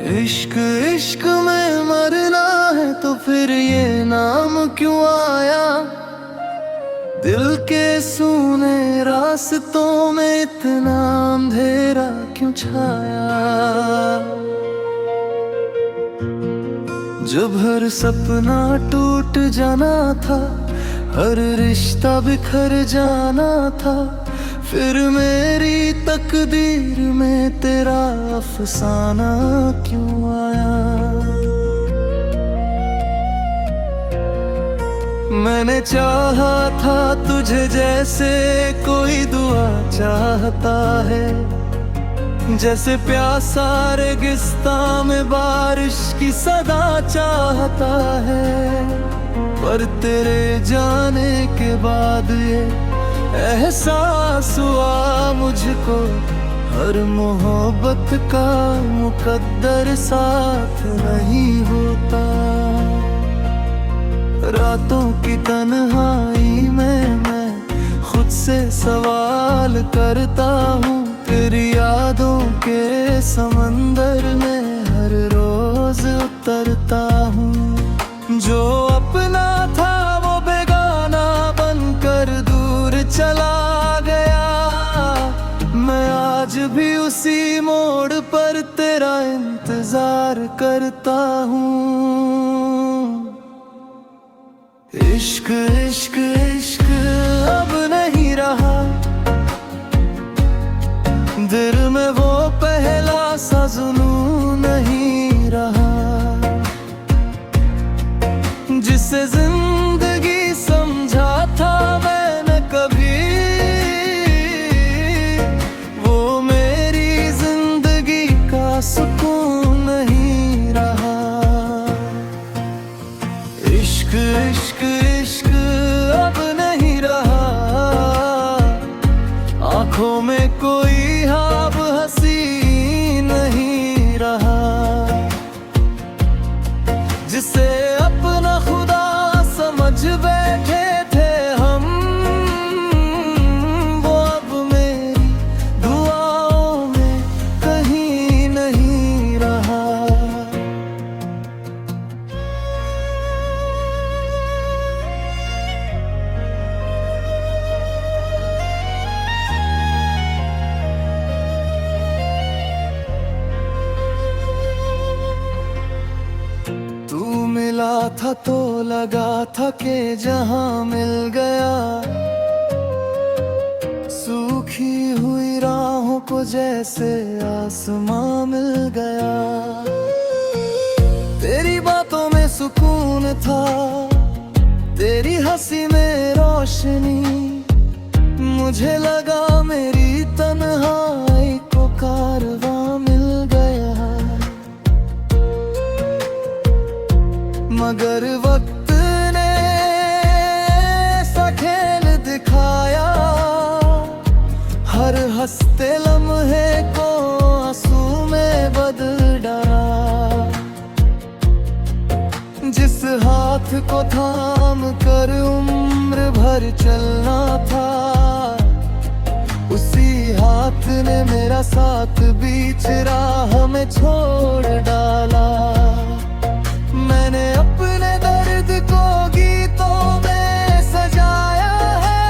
इश्क इश्क में मरना है तो फिर ये नाम क्यों आया। दिल के सूने रास्तों में इतना अंधेरा क्यों छाया। जब हर सपना टूट जाना था, हर रिश्ता बिखर जाना था, फिर मेरी तकदीर में तेरा अफसाना क्यों आया। मैंने चाहा था तुझे जैसे कोई दुआ चाहता है, जैसे प्यासा रेगिस्तान में बारिश की सदा चाहता है। पर तेरे जाने के बाद ये एहसास हुआ मुझको, हर मोहब्बत का मुकद्दर साथ नहीं होता। रातों की तन्हाई में मैं खुद से सवाल करता हूँ, तेरी यादों के समंदर में हर रोज उतरता हूँ। जो अपना था वो बेगाना बनकर दूर चला गया। मैं आज भी उसी मोड़ पर तेरा इंतजार करता हूँ। इश्क इश्क इश्क अब नहीं रहा, दिल में वो पहला सा जुनून नहीं रहा। जिसे जिंदगी समझा था मैंने कभी, वो मेरी जिंदगी का सुकून नहीं रहा। इश्क इश्क इश्क अब नहीं रहा, आंखों में कोई ख्वाब हंसी नहीं रहा। जिसे अपना खुदा समझ बैठे थे हम, वो अब मेरी दुआओं में कहीं नहीं रहा। तू मिला था तो लगा था कि जहां मिल गया, सूखी हुई राहों को जैसे आसमां मिल गया। तेरी बातों में सुकून था, तेरी हंसी में रोशनी, मुझे लगा मेरी तन्हाई को कारवां मिल गया। मगर वक्त ने सा खेल दिखाया, हर हंसते लम्हे को आंसू में बदल डाला। जिस हाथ को थाम कर उम्र भर चलना था, उसी हाथ ने मेरा साथ बीच राह में छोड़ डाला। मैंने अपने दर्द को गीतों में सजाया है,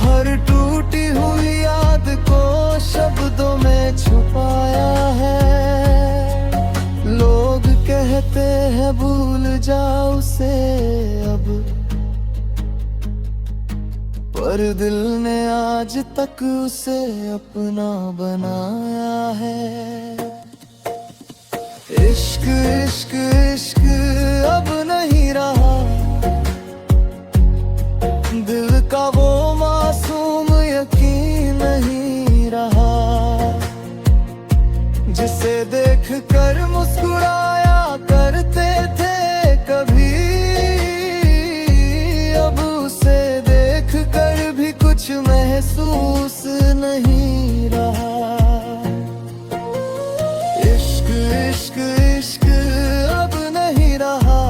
हर टूटी हुई याद को शब्दों में छुपाया है। लोग कहते हैं भूल जाओ उसे अब, पर दिल ने आज तक उसे अपना बनाया है। इश्क इश्क इश्क अब नहीं रहा, दिल का वो मासूम यकीन नहीं रहा। जिसे देख कर मुस्कुराया करते थे कभी, अब उसे देख कर भी कुछ महसूस नहीं रहा। इश्क इश्क इश्क अब नहीं रहा,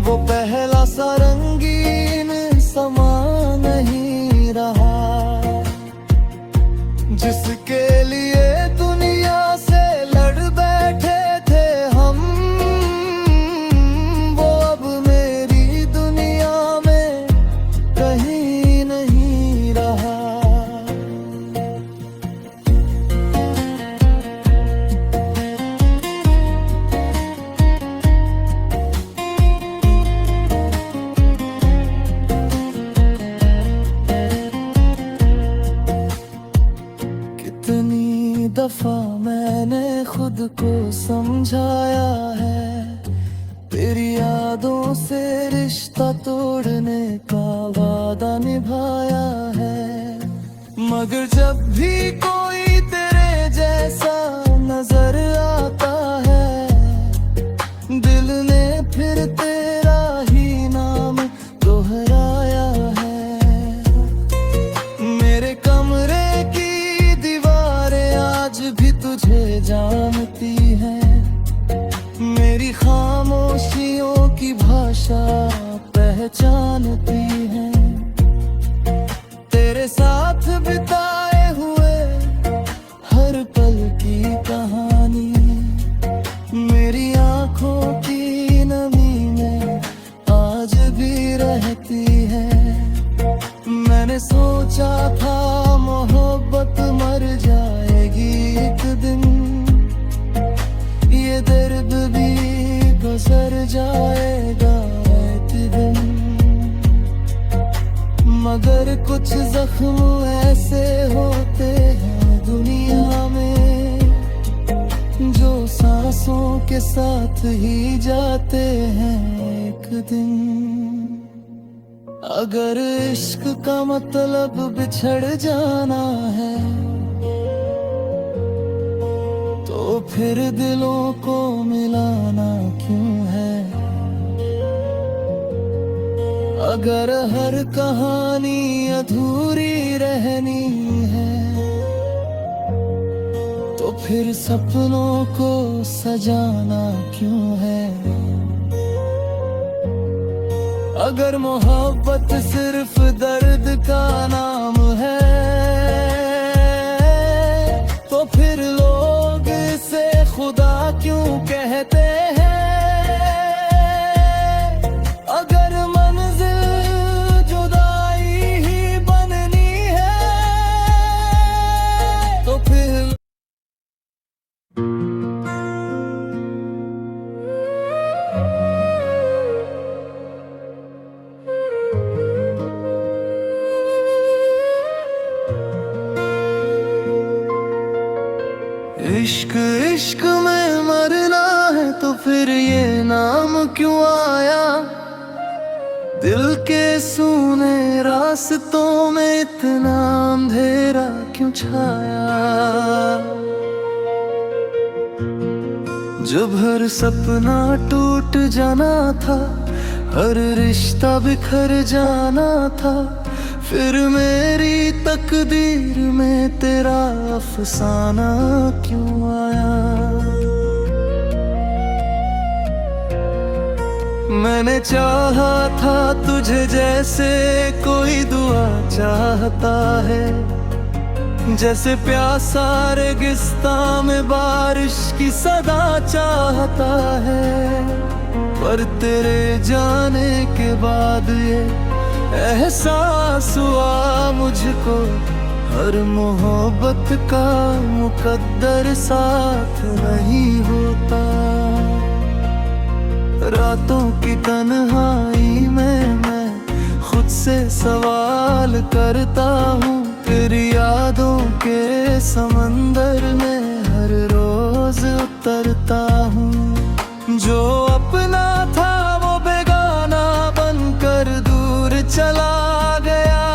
वो पहला सा रंगीन समा नहीं रहा। जिसके लिए दुनिया दफा मैंने खुद को समझाया है, तेरी यादों से रिश्ता तोड़ने का वादा निभाया है। मगर जब भी कोई तेरे जैसा नजर आता है, दिल ने फिर तेरा ही नाम दोहराया है। मेरे कमरे की दीवारें आज भी तुझे जानती हैं, मेरी खामोशियों की भाषा पहचानती हैं। तेरे साथ बिताए हुए हर पल की कहानी मेरी आंखों की नमी में आज भी रहती है। मैंने सोचा था मोहब्बत मर जाएगी एक दिन, ये दर्द भी गुजर जाएगा एक दिन। मगर कुछ जख्म ऐसे होते हैं दुनिया में, जो सांसों के साथ ही जाते हैं एक दिन। अगर इश्क का मतलब बिछड़ जाना है, तो फिर दिलों को मिलाना क्यों है। अगर हर कहानी अधूरी रहनी है, तो फिर सपनों को सजाना क्यों है। अगर मोहब्बत सिर्फ दर्द का नाम है, तो फिर लोग इसे खुदा क्यों कहते हैं। अगर मंजिल जुदाई ही बननी है, तो फिर इश्क इश्क में मरना है, तो फिर ये नाम क्यों आया। दिल के सूने रास्तों में इतना अंधेरा क्यों छाया। जब हर सपना टूट जाना था, हर रिश्ता बिखर जाना था, फिर मेरी तकदीर में तेरा अफसाना क्यों आया। मैंने चाहा था तुझे जैसे कोई दुआ चाहता है, जैसे प्यासा रेगिस्तान में बारिश की सदा चाहता है। पर तेरे जाने के बाद ये एहसास हुआ मुझको, हर मोहब्बत का मुकद्दर साथ नहीं होता। रातों की तन्हाई में मैं खुद से सवाल करता हूँ, तेरी यादों के समंदर में हर रोज उतरता हूँ। जो अपना था वो बेगाना बनकर दूर चला गया,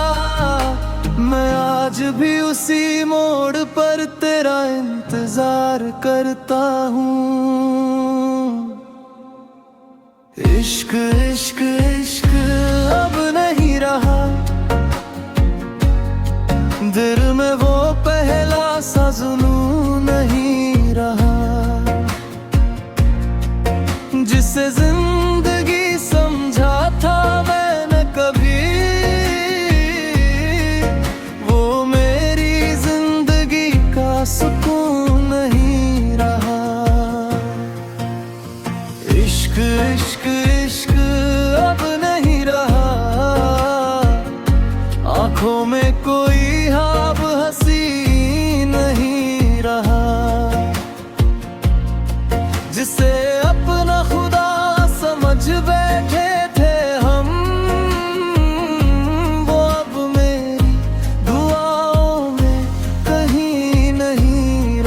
मैं आज भी उसी मोड़ पर तेरा इंतजार करता हूँ। इश्क इश्क इश्क अब नहीं रहा, दिल में वो पहला सा जुनून नहीं रहा, जिसे जिंदगी समझा था मैंने कभी। वो मेरी जिंदगी का सुकून नहीं रहा। इश्क इश्क इश्क अब नहीं रहा, आंखों में कोई ख्वाब हंसी नहीं रहा, जिसे अपना खुदा समझ बैठे थे हम, वो अब मेरी दुआओं में कहीं नहीं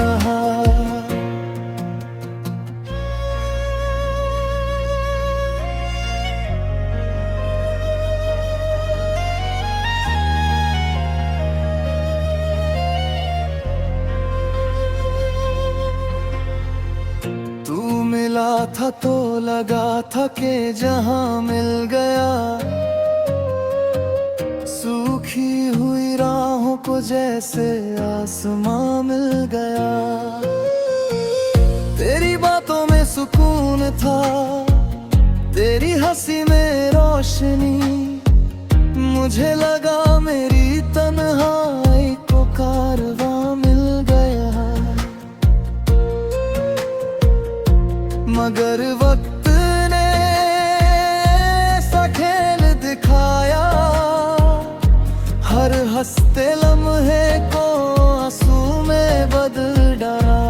था तो लगा था कि जहां मिल गया, सूखी हुई राहों को जैसे आसमां मिल गया। तेरी बातों में सुकून था, तेरी हंसी में रोशनी, मुझे लगा मेरी तन्हाई को कारवां मिल गया। मगर वक्त ने सा खेल दिखाया, हर हंसते लम्हे को आंसू में बदल डाला।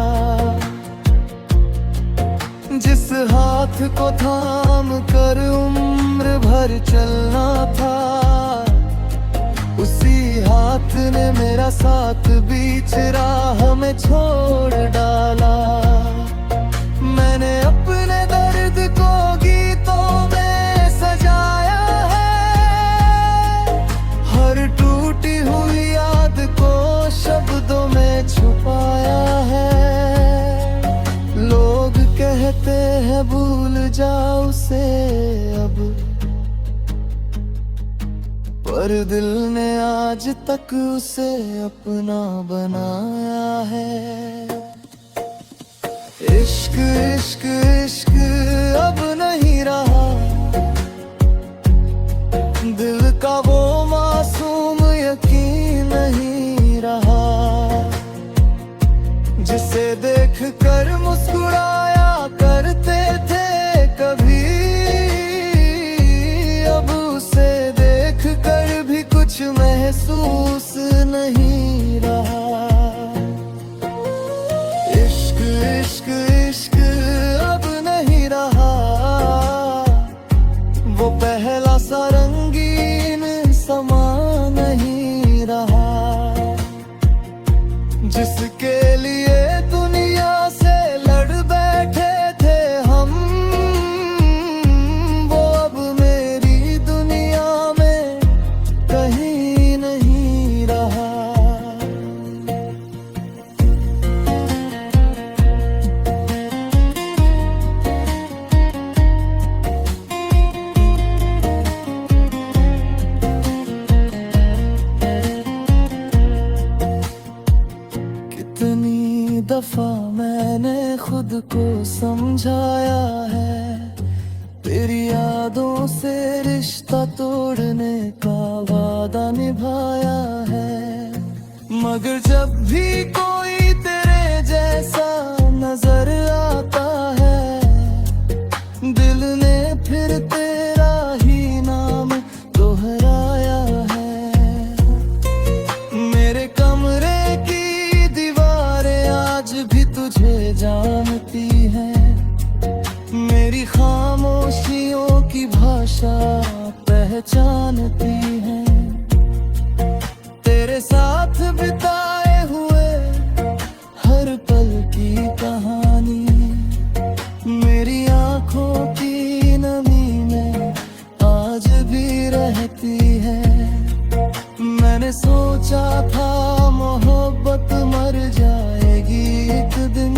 जिस हाथ को थाम कर उम्र भर चलना था, उसी हाथ ने मेरा साथ बीच राह में छोड़ डाला। मैंने अपने दर्द को गीतों में सजाया है, हर टूटी हुई याद को शब्दों में छुपाया है। लोग कहते हैं भूल जाओ उसे अब, पर दिल ने आज तक उसे अपना बनाया है। इश्क इश्क इश्क अब नहीं रहा, दिल का वो मासूम यकीन नहीं रहा। जिसे देख कर मुस्कुराया करते थे कभी, अब उसे देख कर भी कुछ महसूस नहीं रहा। इश्क इश्क इश्क अब नहीं रहा, वो पहला सा रंगीन समा नहीं रहा। जिसके लिए दुनिया से लड़ बैठे थे हम, वो अब मेरी दुनिया में कहीं नहीं रहा। कितनी दफा मैंने खुद को समझाया है, तेरी यादों से रिश्ता तोड़ने का वादा निभाया है। मगर जब भी कोई तेरे जैसा नजर आता है, दिल ने फिर तेरा ही नाम दोहराया है। मेरे कमरे की दीवारें आज भी तुझे जानती हैं, मेरी खामोशियों की भाषा पहचानती है। तेरे साथ बिताए हुए हर पल की कहानी, मेरी आंखों की नमी में आज भी रहती है। मैंने सोचा था मोहब्बत मर जाएगी एक दिन,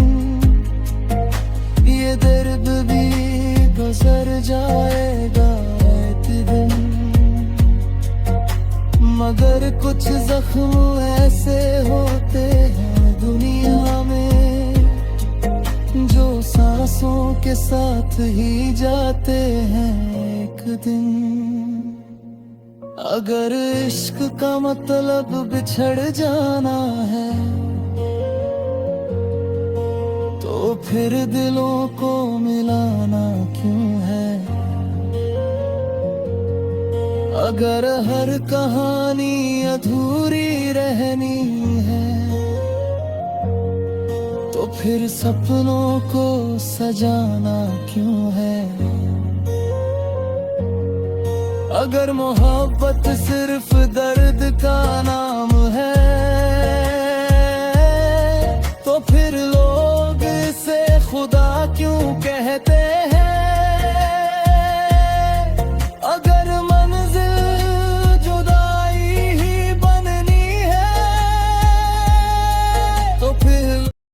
ये दर्द भी गुजर जाएगा एक दिन। मगर कुछ जख्म ऐसे होते हैं दुनिया में, जो सांसों के साथ ही जाते हैं एक दिन। अगर इश्क का मतलब बिछड़ जाना है, तो फिर दिलों को मिलाना क्यों है। अगर हर कहानी अधूरी रहनी है, तो फिर सपनों को सजाना क्यों है। अगर मोहब्बत सिर्फ दर्द का नाम है, तो फिर